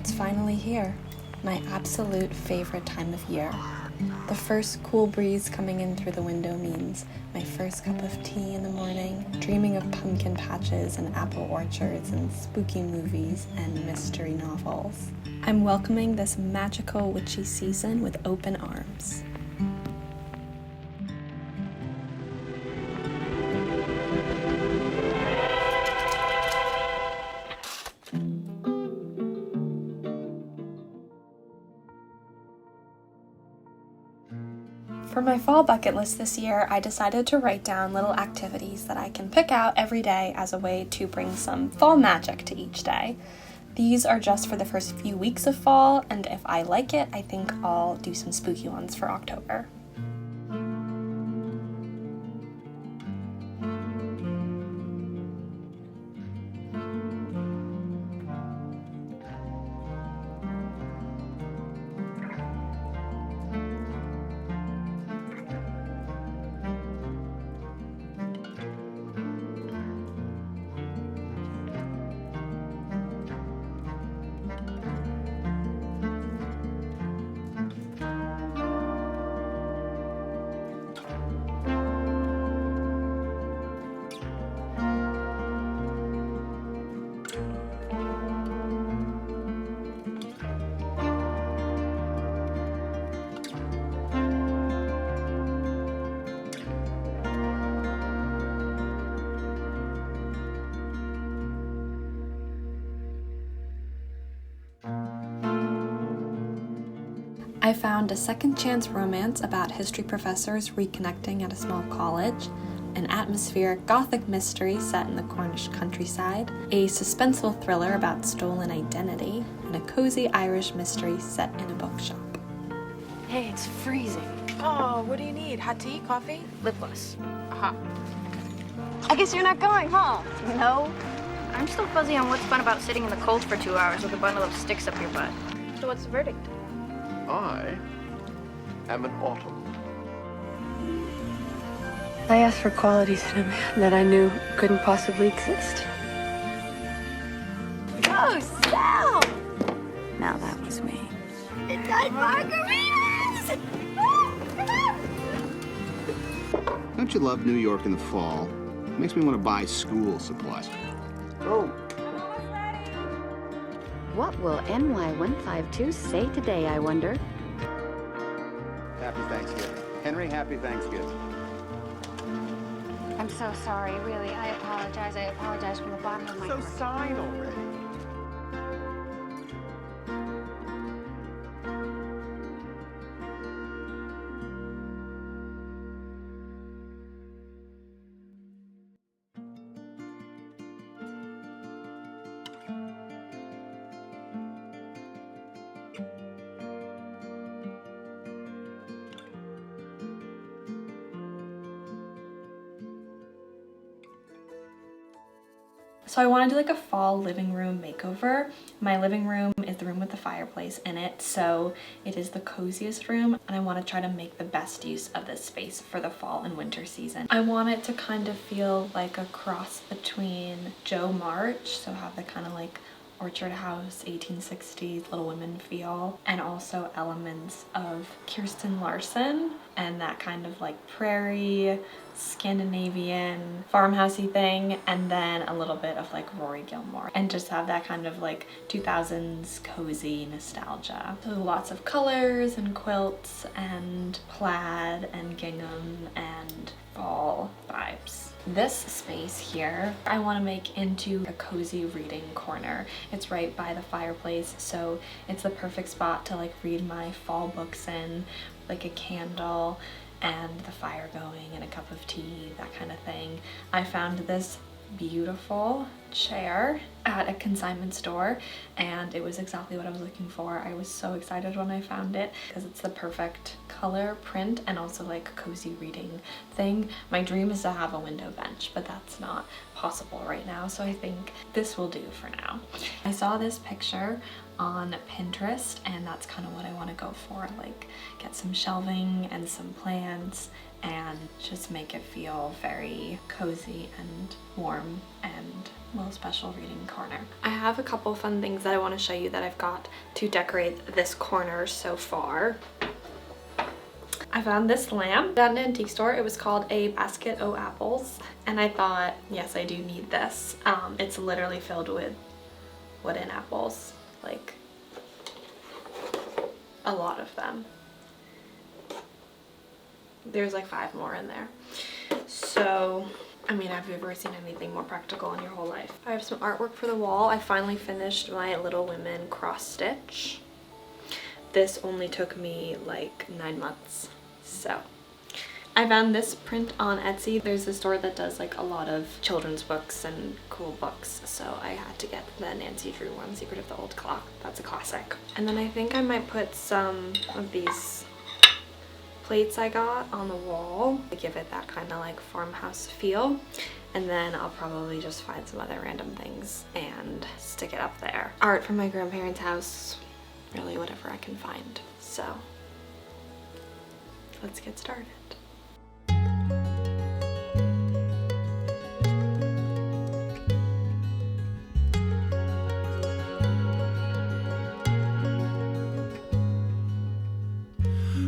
It's finally here, my absolute favorite time of year. The first cool breeze coming in through the window means my first cup of tea in the morning, dreaming of pumpkin patches and apple orchards and spooky movies and mystery novels. I'm welcoming this magical witchy season with open arms. For my fall bucket list this year, I decided to write down little activities that I can pick out every day as a way to bring some fall magic to each day. These are just for the first few weeks of fall, and if I like it, I think I'll do some spooky ones for October. I found a second chance romance about history professors reconnecting at a small college, an atmospheric gothic mystery set in the Cornish countryside, a suspenseful thriller about stolen identity, and a cozy Irish mystery set in a bookshop. Hey, it's freezing. Oh, what do you need? Hot tea, coffee? Lip gloss. Uh-huh. I guess you're not going, huh? No. I'm still fuzzy on what's fun about sitting in the cold for 2 hours with a bundle of sticks up your butt. So what's the verdict? I am an autumn. I asked for qualities in a man that I knew couldn't possibly exist. Oh, Sal! Now that was me. It's like margaritas! Don't you love New York in the fall? It makes me want to buy school supplies. Oh. What will NY152 say today, I wonder? Happy Thanksgiving. Henry, happy Thanksgiving. I'm so sorry, really. I apologize. I apologize from the bottom of my heart. So sign already. So I want to do like a fall living room makeover. My living room is the room with the fireplace in it, so it is the coziest room, and I want to try to make the best use of this space for the fall and winter season. I want it to kind of feel like a cross between Joe March, so have the kind of like Orchard House 1860s Little Women feel, and also elements of Kirsten Larson and that kind of like prairie Scandinavian farmhousey thing, and then a little bit of like Rory Gilmore, and just have that kind of like 2000s cozy nostalgia. So lots of colors and quilts and plaid and gingham and fall vibes. This space here I want to make into a cozy reading corner. It's right by the fireplace, so it's the perfect spot to like read my fall books in, like a candle and the fire going and a cup of tea, that kind of thing. I found this beautiful chair at a consignment store, and it was exactly what I was looking for. I was so excited when I found it because it's the perfect color, print, and also like cozy reading thing. My dream is to have a window bench, but that's not possible right now, so I think this will do for now. I saw this picture on Pinterest, and that's kind of what I want to go for, like get some shelving and some plants and just make it feel very cozy and warm and a little special reading corner. I have a couple fun things that I want to show you that I've got to decorate this corner so far. I found this lamp at an antique store. It was called a basket o' apples, and I thought, yes, I do need this. It's literally filled with wooden apples, like a lot of them. There's like 5 more in there. So, I mean, have you ever seen anything more practical in your whole life? I have some artwork for the wall. I finally finished my Little Women cross stitch. This only took me like 9 months. So I found this print on Etsy. There's a store that does like a lot of children's books and cool books, so I had to get the Nancy Drew one, Secret of the Old Clock. That's a classic. And then I think I might put some of these plates I got on the wall to give it that kind of like farmhouse feel. And then I'll probably just find some other random things and stick it up there. Art from my grandparents' house, really whatever I can find. So let's get started.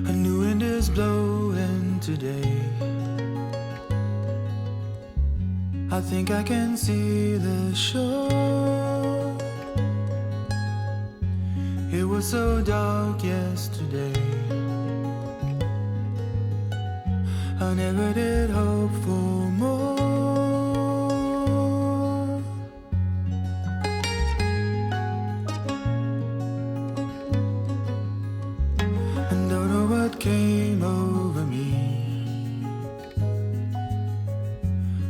A new wind is blowing today. I think I can see the shore. It was so dark yesterday. I never did hope for more. And don't know what came over me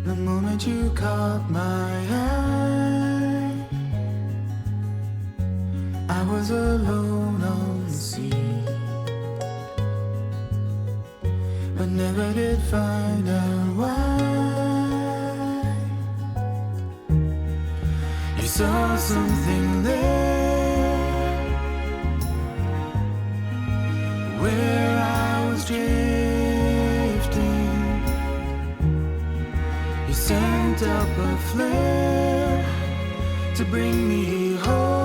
the moment you caught my eye. I was alone on the sea, but never did find out why. You saw something there where I was drifting. You sent up a flare to bring me home.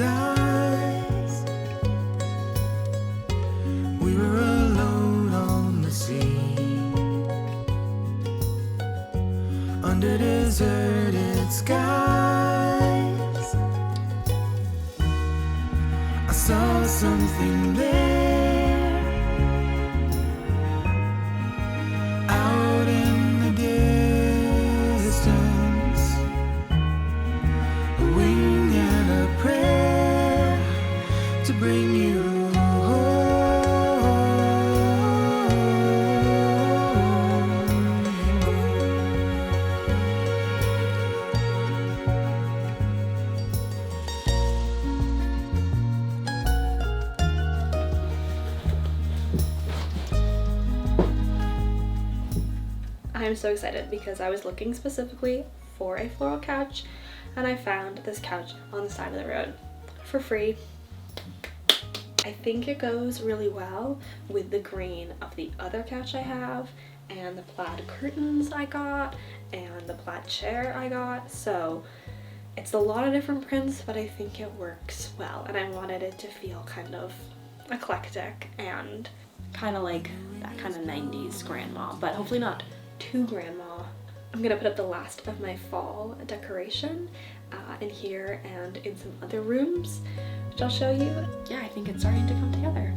Eyes. We were alone on the sea, under deserted skies. I saw something there, out in the distance, a wing and a prayer to bring you I'm so excited because I was looking specifically for a floral couch and I found this couch on the side of the road for free. I think it goes really well with the green of the other couch I have and the plaid curtains I got and the plaid chair I got. So it's a lot of different prints, but I think it works well, and I wanted it to feel kind of eclectic and kind of like that kind of 90s grandma, but hopefully not too grandma. I'm gonna put up the last of my fall decoration in here and in some other rooms, which I'll show you. Yeah, I think it's starting to come together.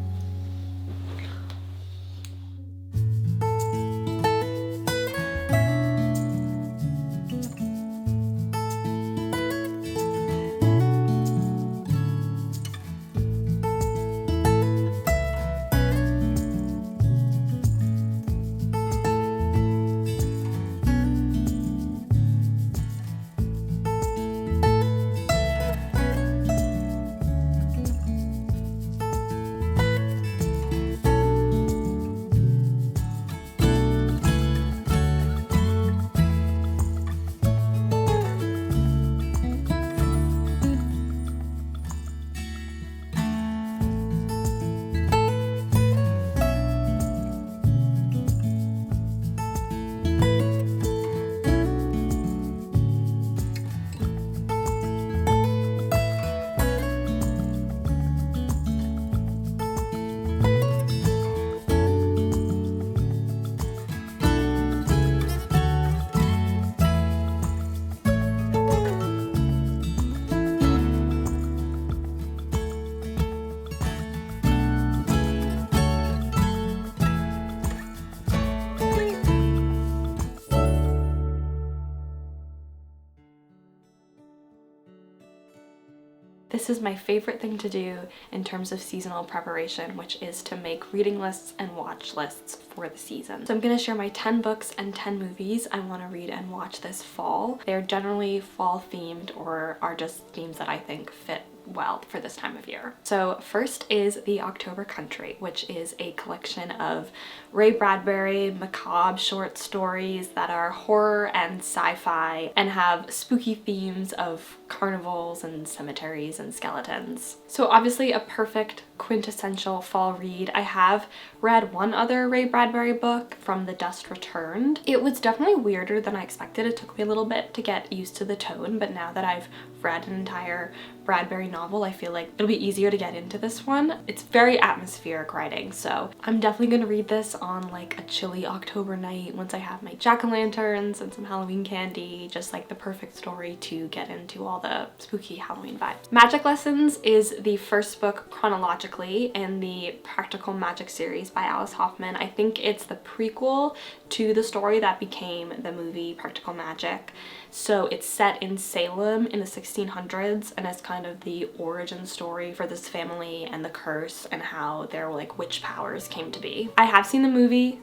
This is my favorite thing to do in terms of seasonal preparation, which is to make reading lists and watch lists for the season. So I'm going to share my 10 books and 10 movies I want to read and watch this fall. They're generally fall themed or are just themes that I think fit well for this time of year. So first is The October Country, which is a collection of Ray Bradbury macabre short stories that are horror and sci-fi and have spooky themes of carnivals and cemeteries and skeletons. So obviously a perfect quintessential fall read. I have read one other Ray Bradbury book, From the Dust Returned. It was definitely weirder than I expected. It took me a little bit to get used to the tone, but now that I've read an entire Bradbury novel, I feel like it'll be easier to get into this one. It's very atmospheric writing, so I'm definitely gonna read this on like a chilly October night once I have my jack-o'-lanterns and some Halloween candy, just like the perfect story to get into all the spooky Halloween vibes. Magic Lessons is the first book chronologically in the Practical Magic series by Alice Hoffman. I think it's the prequel to the story that became the movie Practical Magic. So it's set in Salem in the 1600s and it's kind of the origin story for this family and the curse and how their like witch powers came to be. I have seen the movie.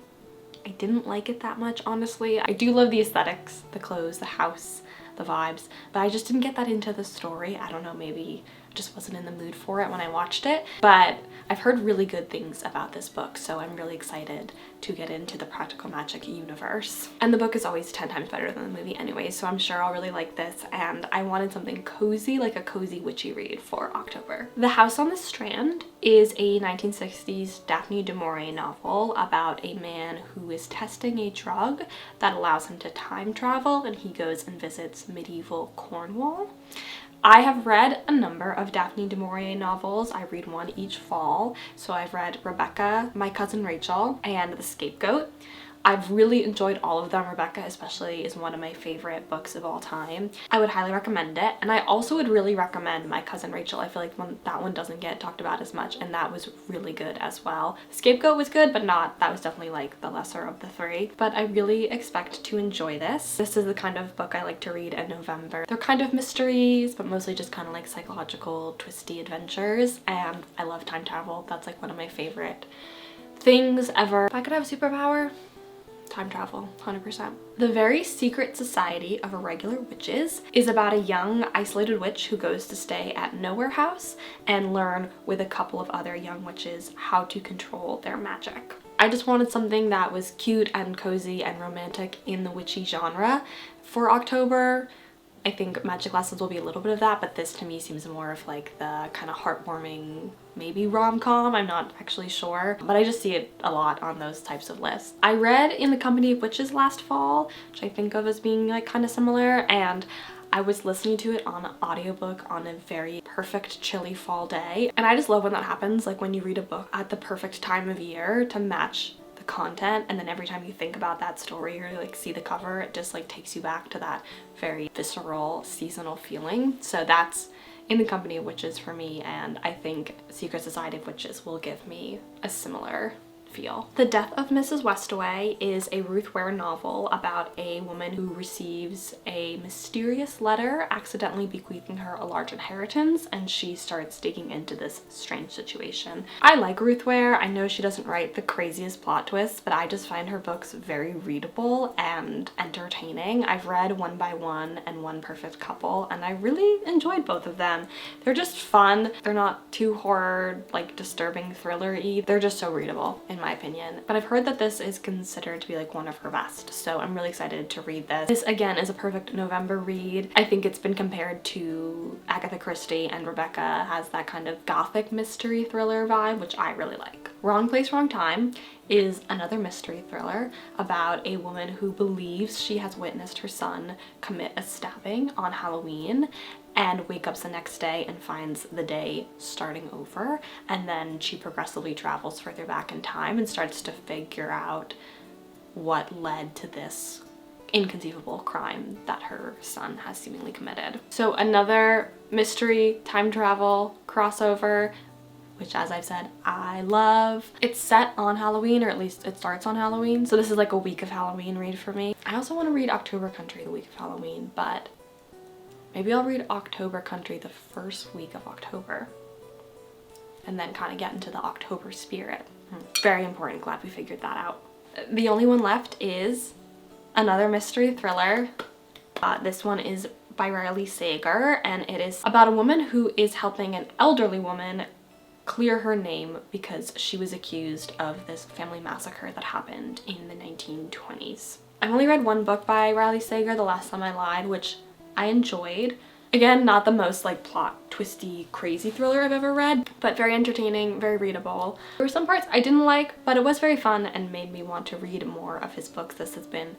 I didn't like it that much, honestly. I do love the aesthetics, the clothes, the house, the vibes, but I just didn't get that into the story. I don't know, maybe I just wasn't in the mood for it when I watched it, but I've heard really good things about this book, so I'm really excited to get into the Practical Magic universe. And the book is always 10 times better than the movie anyway, so I'm sure I'll really like this, and I wanted something cozy, like a cozy witchy read for October. The House on the Strand is a 1960s Daphne du Maurier novel about a man who is testing a drug that allows him to time travel, and he goes and visits medieval Cornwall. I have read a number of Daphne du Maurier novels. I read one each fall. So I've read Rebecca, My Cousin Rachel, and The Scapegoat. I've really enjoyed all of them. Rebecca especially is one of my favorite books of all time. I would highly recommend it. And I also would really recommend My Cousin Rachel. I feel like that one doesn't get talked about as much, and that was really good as well. Scapegoat was good, but that was definitely like the lesser of the three. But I really expect to enjoy this. This is the kind of book I like to read in November. They're kind of mysteries, but mostly just kind of like psychological, twisty adventures. And I love time travel. That's like one of my favorite things ever. If I could have a superpower, time travel, 100%. The Very Secret Society of Irregular Witches is about a young isolated witch who goes to stay at Nowhere House and learn with a couple of other young witches how to control their magic. I just wanted something that was cute and cozy and romantic in the witchy genre for October. I think Magic Lessons will be a little bit of that, but this to me seems more of like the kind of heartwarming, maybe rom-com, I'm not actually sure, but I just see it a lot on those types of lists. I read In the Company of Witches last fall, which I think of as being like kind of similar, and I was listening to it on an audiobook on a very perfect chilly fall day, and I just love when that happens, like when you read a book at the perfect time of year to match the content, and then every time you think about that story or like see the cover, it just like takes you back to that very visceral seasonal feeling. So that's In the Company of Witches for me, and I think Secret Society of Witches will give me a similar feel. The Death of Ms Westaway is a Ruth Ware novel about a woman who receives a mysterious letter accidentally bequeathing her a large inheritance, and she starts digging into this strange situation. I like Ruth Ware. I know she doesn't write the craziest plot twists, but I just find her books very readable and entertaining. I've read One by One and One Perfect Couple, and I really enjoyed both of them. They're just fun. They're not too horror, like disturbing thriller-y. They're just so readable in my opinion. But I've heard that this is considered to be like one of her best, so I'm really excited to read this. This again is a perfect November read. I think it's been compared to Agatha Christie, and Rebecca has that kind of gothic mystery thriller vibe, which I really like. Wrong Place, Wrong Time is another mystery thriller about a woman who believes she has witnessed her son commit a stabbing on Halloween and wake up the next day and finds the day starting over, and then she progressively travels further back in time and starts to figure out what led to this inconceivable crime that her son has seemingly committed. So another mystery time travel crossover, which as I've said, I love. It's set on Halloween, or at least it starts on Halloween, so this is like a week of Halloween read for me. I also want to read October Country the week of Halloween, but Maybe I'll read October Country the first week of October and then kind of get into the October spirit. Very important, glad we figured that out. The only one left is another mystery thriller. This one is by Riley Sager, and it is about a woman who is helping an elderly woman clear her name because she was accused of this family massacre that happened in the 1920s. I've only read one book by Riley Sager, The Last Time I Lied, which I enjoyed. Again, not the most like plot twisty crazy thriller I've ever read, but very entertaining, very readable. There were some parts I didn't like, but it was very fun and made me want to read more of his books. This has been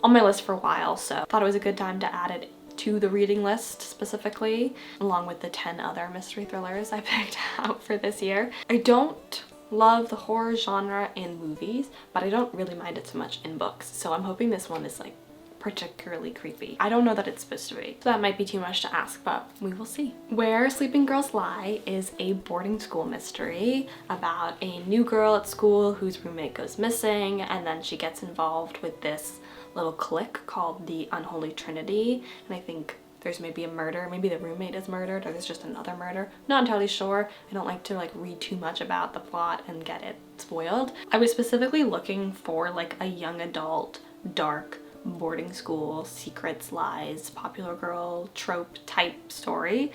on my list for a while, so I thought it was a good time to add it to the reading list specifically, along with the 10 other mystery thrillers I picked out for this year. I don't love the horror genre in movies, but I don't really mind it so much in books, so I'm hoping this one is like particularly creepy. I don't know that it's supposed to be, so that might be too much to ask, but we will see. Where Sleeping Girls Lie is a boarding school mystery about a new girl at school whose roommate goes missing, and then she gets involved with this little clique called the Unholy Trinity, and I think there's maybe a murder, maybe the roommate is murdered, or there's just another murder. Not entirely sure. I don't like to like read too much about the plot and get it spoiled. I was specifically looking for like a young adult, dark, boarding school, secrets, lies, popular girl trope type story.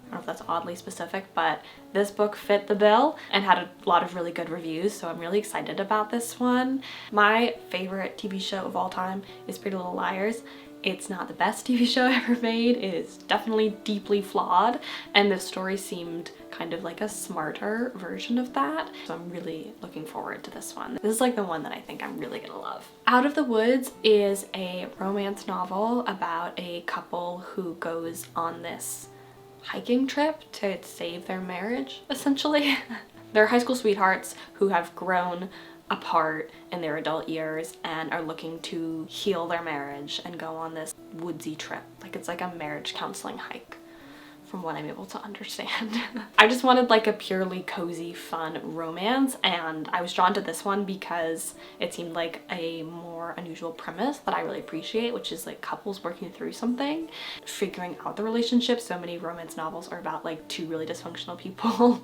I don't know if that's oddly specific, but this book fit the bill and had a lot of really good reviews, so I'm really excited about this one. My favorite TV show of all time is Pretty Little Liars. It's not the best TV show ever made. It is definitely deeply flawed, and this story seemed kind of like a smarter version of that. So I'm really looking forward to this one. This is like the one that I think I'm really gonna love. Out of the Woods is a romance novel about a couple who goes on this hiking trip to save their marriage, essentially. They're high school sweethearts who have grown apart in their adult years and are looking to heal their marriage and go on this woodsy trip. Like it's like a marriage counseling hike from what I'm able to understand. I just wanted like a purely cozy, fun romance, and I was drawn to this one because it seemed like a more unusual premise that I really appreciate, which is like couples working through something, figuring out the relationship. So many romance novels are about like two really dysfunctional people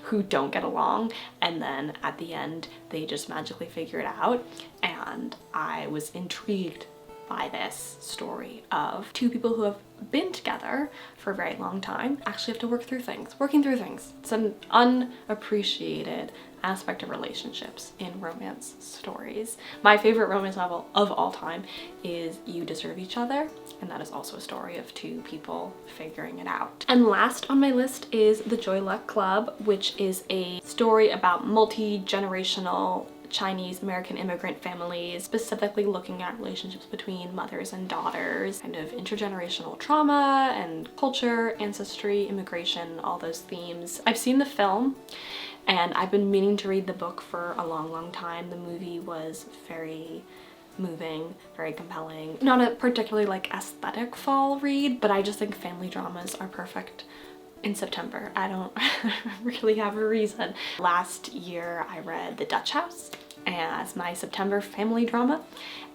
who don't get along, and then at the end they just magically figure it out. And I was intrigued by this story of two people who have been together for a very long time actually have to working through things. It's an unappreciated aspect of relationships in romance stories. My favorite romance novel of all time is You Deserve Each Other, and that is also a story of two people figuring it out. And last on my list is The Joy Luck Club, which is a story about multi-generational Chinese American immigrant families, specifically looking at relationships between mothers and daughters, kind of intergenerational trauma and culture, ancestry, immigration, all those themes. I've seen the film and I've been meaning to read the book for a long time. The movie was very moving, very compelling. Not a particularly like aesthetic fall read, but I just think family dramas are perfect in September. I don't really have a reason. Last year I read The Dutch House as my September family drama,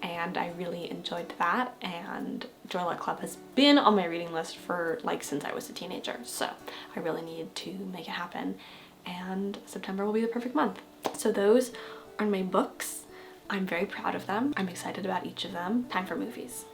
and I really enjoyed that, and Joy Luck Club has been on my reading list for like since I was a teenager, so I really need to make it happen, and September will be the perfect month. So those are my books. I'm very proud of them. I'm excited about each of them. Time for movies.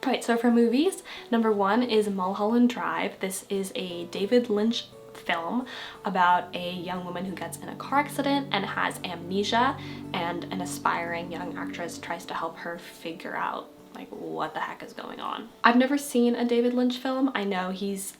Alright, so for movies, number one is Mulholland Drive. This is a David Lynch film about a young woman who gets in a car accident and has amnesia, and an aspiring young actress tries to help her figure out like what the heck is going on. I've never seen a David Lynch film. I know he's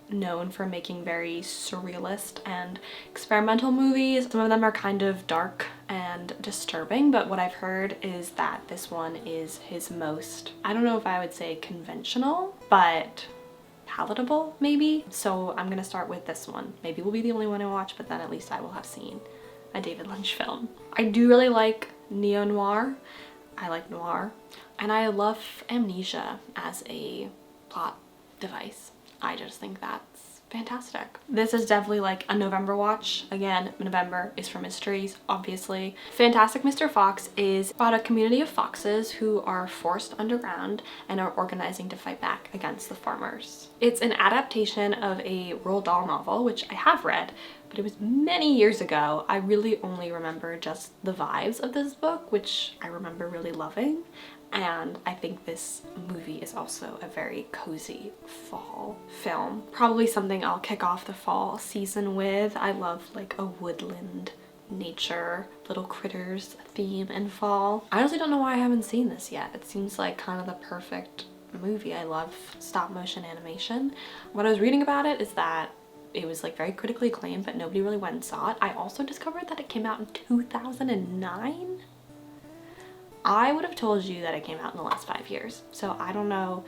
known for making very surrealist and experimental movies. Some of them are kind of dark and disturbing, but what I've heard is that this one is his most, I don't know if I would say conventional, but palatable maybe. So I'm gonna start with this one. Maybe we'll be the only one I watch, but then at least I will have seen a David Lynch film. I do really like neo-noir. I like noir, and I love amnesia as a plot device. I just think that's fantastic. This is definitely like a November watch. Again, November is for mysteries, obviously. Fantastic Mr. Fox is about a community of foxes who are forced underground and are organizing to fight back against the farmers. It's an adaptation of a Roald Dahl novel, which I have read, but it was many years ago. I really only remember just the vibes of this book, which I remember really loving. And I think this movie is also a very cozy fall film. Probably something I'll kick off the fall season with. I love like a woodland, nature, little critters theme in fall. I honestly don't know why I haven't seen this yet. It seems like kind of the perfect movie. I love stop motion animation. What I was reading about it is that it was like very critically acclaimed, but nobody really went and saw it. I also discovered that it came out in 2009. I would have told you that it came out in the last 5 years. So I don't know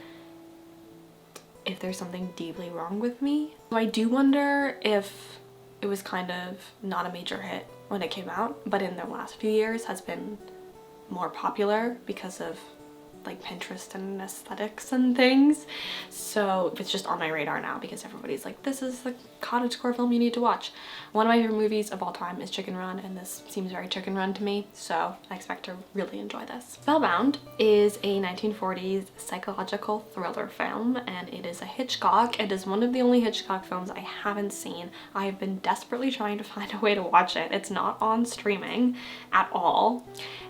if there's something deeply wrong with me. So I do wonder if it was kind of not a major hit when it came out, but in the last few years has been more popular because of like Pinterest and aesthetics and things. So it's just on my radar now because everybody's like, this is the cottagecore film you need to watch. One of my favorite movies of all time is Chicken Run, and this seems very Chicken Run to me, so I expect to really enjoy this. Spellbound is a 1940s psychological thriller film, and it is a Hitchcock. It is one of the only Hitchcock films I haven't seen. I have been desperately trying to find a way to watch it. It's not on streaming at all,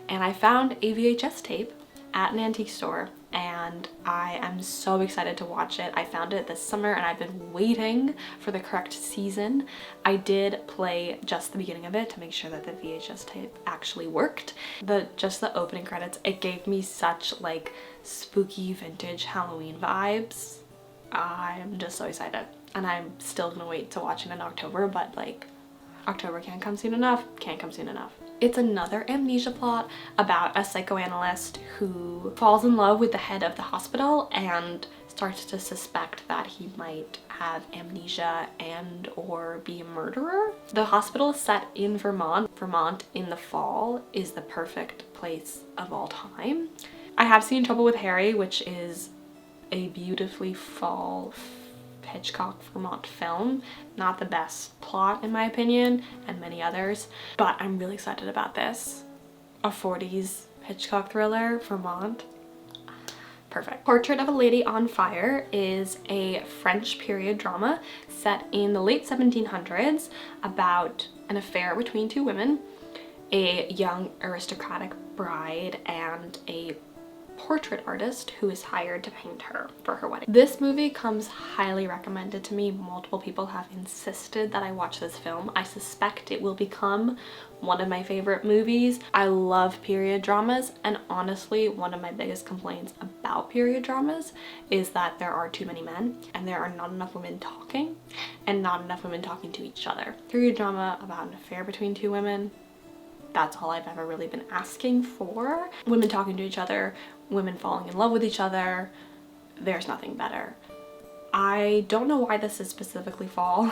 and I found a VHS tape at an antique store, and I am so excited to watch it. I found it this summer and I've been waiting for the correct season. I did play just the beginning of it to make sure that the VHS tape actually worked. Just the opening credits, it gave me such like spooky vintage Halloween vibes. I'm just so excited, and I'm still gonna wait to watch it in October, but like October can't come soon enough, can't come soon enough. It's another amnesia plot about a psychoanalyst who falls in love with the head of the hospital and starts to suspect that he might have amnesia and or be a murderer. The hospital is set in Vermont. Vermont in the fall is the perfect place of all time. I have seen Trouble with Harry, which is a beautifully fall Hitchcock Vermont film. Not the best plot in my opinion, and many others, but I'm really excited about this. A 40s Hitchcock thriller, Vermont. Perfect. Portrait of a Lady on Fire is a French period drama set in the late 1700s about an affair between two women, a young aristocratic bride and a portrait artist who is hired to paint her for her wedding. This movie comes highly recommended to me. Multiple people have insisted that I watch this film. I suspect it will become one of my favorite movies. I love period dramas, and honestly, one of my biggest complaints about period dramas is that there are too many men and there are not enough women talking, and not enough women talking to each other. Period drama about an affair between two women, that's all I've ever really been asking for. Women talking to each other, women falling in love with each other, there's nothing better. I don't know why this is specifically fall.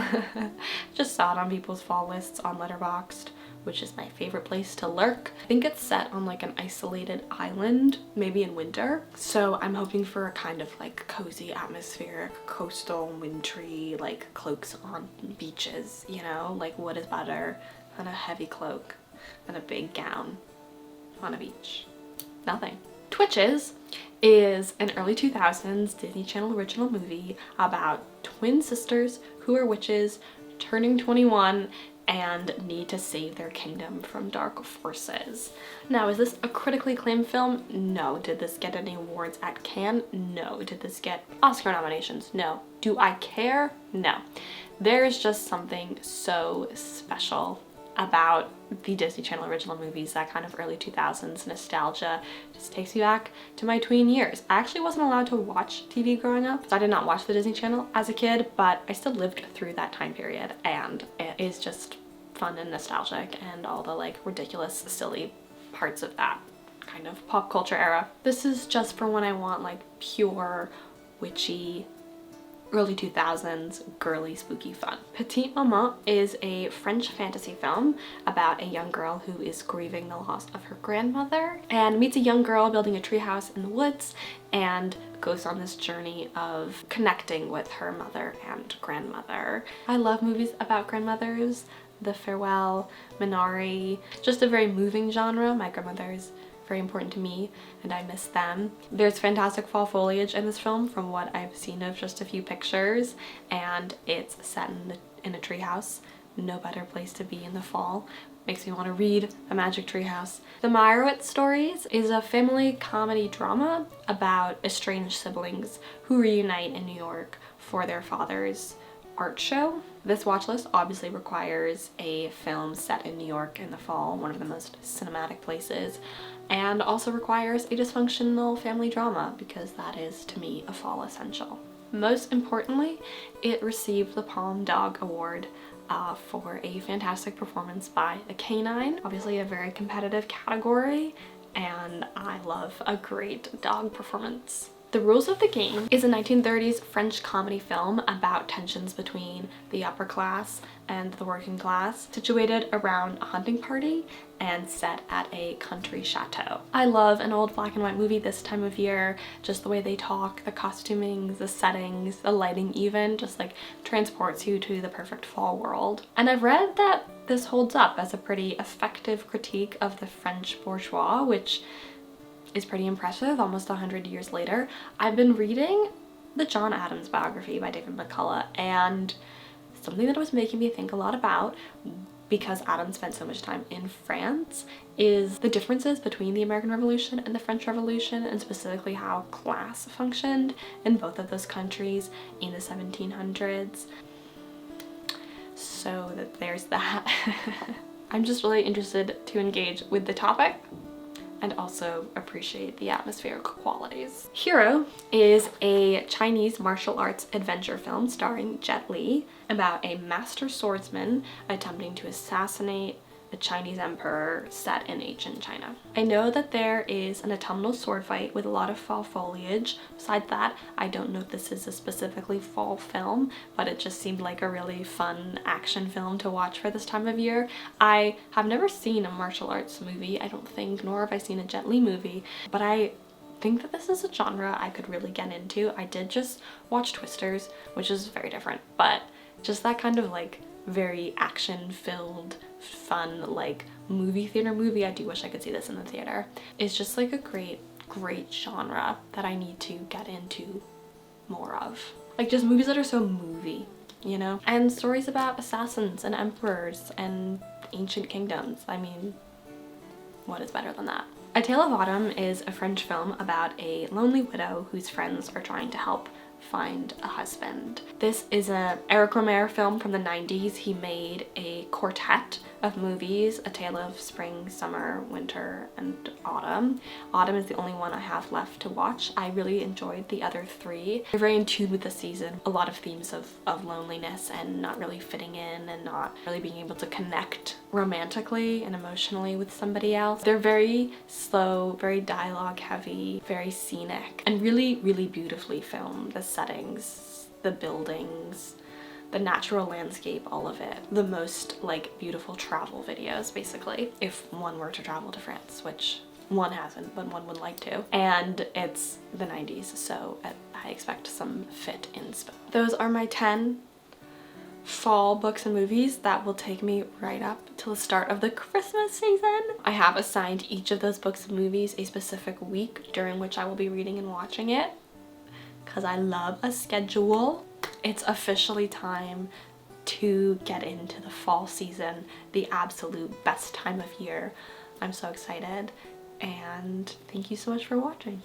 Just saw it on people's fall lists on Letterboxd, which is my favorite place to lurk. I think it's set on like an isolated island, maybe in winter. So I'm hoping for a kind of like cozy, atmospheric, coastal, wintry, like cloaks on beaches, you know? Like what is better than a heavy cloak than a big gown on a beach? Nothing. Twitches is an early 2000s Disney Channel original movie about twin sisters who are witches, turning 21 and need to save their kingdom from dark forces. Now, is this a critically acclaimed film? No. Did this get any awards at Cannes? No. Did this get Oscar nominations? No. Do I care? No. There is just something so special about the Disney Channel original movies. That kind of early 2000s nostalgia just takes me back to my tween years. I actually wasn't allowed to watch TV growing up, so I did not watch the Disney Channel as a kid, but I still lived through that time period, and it is just fun and nostalgic, and all the like ridiculous, silly parts of that kind of pop culture era. This is just for when I want like pure witchy early 2000s girly spooky fun. Petit Maman is a French fantasy film about a young girl who is grieving the loss of her grandmother and meets a young girl building a treehouse in the woods and goes on this journey of connecting with her mother and grandmother. I love movies about grandmothers. The Farewell, Minari, just a very moving genre. My grandmother is very important to me and I miss them. There's fantastic fall foliage in this film from what I've seen of just a few pictures, and it's set in a treehouse. No better place to be in the fall. Makes me want to read A Magic Treehouse. The Meyerowitz Stories is a family comedy drama about estranged siblings who reunite in New York for their father's art show. This watch list obviously requires a film set in New York in the fall, one of the most cinematic places, and also requires a dysfunctional family drama because that is, to me, a fall essential. Most importantly, it received the Palm Dog Award for a fantastic performance by a canine. Obviously a very competitive category, and I love a great dog performance. The Rules of the Game is a 1930s French comedy film about tensions between the upper class and the working class, situated around a hunting party and set at a country chateau. I love an old black and white movie this time of year. Just the way they talk, the costuming, the settings, the lighting even, just like transports you to the perfect fall world. And I've read that this holds up as a pretty effective critique of the French bourgeois, which is pretty impressive almost 100 years later. I've been reading the John Adams biography by David McCullough, and something that was making me think a lot about, because Adams spent so much time in France, is the differences between the American Revolution and the French Revolution, and specifically how class functioned in both of those countries in the 1700s. So that there's that. I'm just really interested to engage with the topic and also appreciate the atmospheric qualities. Hero is a Chinese martial arts adventure film starring Jet Li about a master swordsman attempting to assassinate a Chinese emperor set in ancient China. I know that there is an autumnal sword fight with a lot of fall foliage. Besides that, I don't know if this is a specifically fall film, but it just seemed like a really fun action film to watch for this time of year. I have never seen a martial arts movie, I don't think, nor have I seen a Jet Li movie, but I think that this is a genre I could really get into. I did just watch Twisters, which is very different, but just that kind of like very action-filled, fun, like movie theater movie. I do wish I could see this in the theater. It's just like a great genre that I need to get into more of. Like just movies that are so movie, you know? And stories about assassins and emperors and ancient kingdoms. I mean, what is better than that? A Tale of Autumn is a French film about a lonely widow whose friends are trying to help find a husband. This is a Eric Rohmer film from the 90s. He made a quartet of movies, A Tale of Spring, Summer, Winter, and Autumn. Autumn is the only one I have left to watch. I really enjoyed the other three. They're very in tune with the season. A lot of themes of loneliness and not really fitting in and not really being able to connect romantically and emotionally with somebody else. They're very slow, very dialogue heavy, very scenic, and really, really beautifully filmed. The settings, the buildings, the natural landscape, all of it. The most like beautiful travel videos, basically, if one were to travel to France, which one hasn't, but one would like to. And it's the 90s, so I expect some fit inspo. Those are my 10 fall books and movies that will take me right up till the start of the Christmas season. I have assigned each of those books and movies a specific week during which I will be reading and watching it, because I love a schedule. It's officially time to get into the fall season, the absolute best time of year. I'm so excited, and thank you so much for watching.